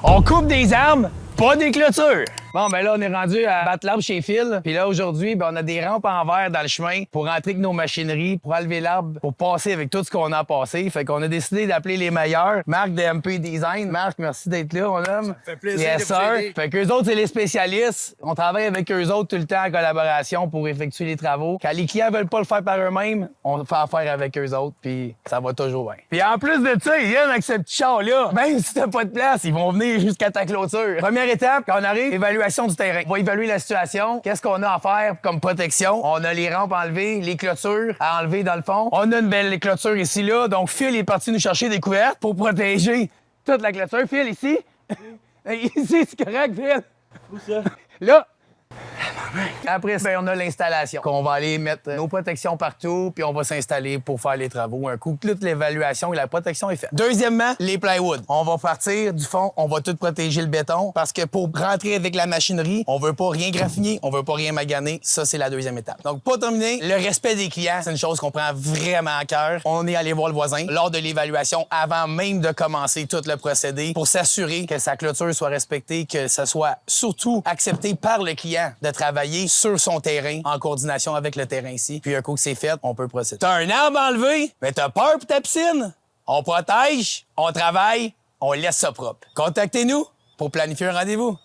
On coupe des arbres, pas des clôtures. Bon, ben là, on est rendu à battre l'arbre chez Phil. Puis là, aujourd'hui, ben, on a des rampes en verre dans le chemin pour rentrer avec nos machineries, pour enlever l'arbre, pour passer avec tout ce qu'on a passé. Fait qu'on a décidé d'appeler les meilleurs. Marc de MP Design. Marc, merci d'être là, mon homme. Ça fait plaisir Yes, de vous sir. aider. Fait qu'eux autres, c'est les spécialistes. On travaille avec eux autres tout le temps en collaboration pour effectuer les travaux. Quand les clients veulent pas le faire par eux-mêmes, on fait affaire avec eux autres, puis ça va toujours bien. Puis en plus de ça, ils viennent avec ce petit char-là. Même si t'as pas de place, ils vont venir jusqu'à ta clôture. Première étape, quand on arrive, évaluation du terrain. On va évaluer la situation. Qu'est-ce qu'on a à faire comme protection? On a les rampes enlevées, les clôtures à enlever dans le fond. On a une belle clôture ici, là. Donc, Phil est parti nous chercher des couvertes pour protéger toute la clôture. Phil, ici. Ici, c'est correct, Phil. Où ça? Là. Après, ben, on a l'installation. On va aller mettre nos protections partout, puis on va s'installer pour faire les travaux. Un coup, toute l'évaluation et la protection est faite. Deuxièmement, les plywood. On va partir du fond, on va tout protéger le béton, parce que pour rentrer avec la machinerie, on veut pas rien graffiner, on veut pas rien maganer. Ça, c'est la deuxième étape. Donc, pour terminer, le respect des clients, c'est une chose qu'on prend vraiment à cœur. On est allé voir le voisin lors de l'évaluation, avant même de commencer tout le procédé, pour s'assurer que sa clôture soit respectée, que ça soit surtout accepté par le client de travailler sur son terrain en coordination avec le terrain ici. Puis un coup que c'est fait, on peut procéder. T'as un arbre enlevé, mais t'as peur pour ta piscine? On protège, on travaille, on laisse ça propre. Contactez-nous pour planifier un rendez-vous.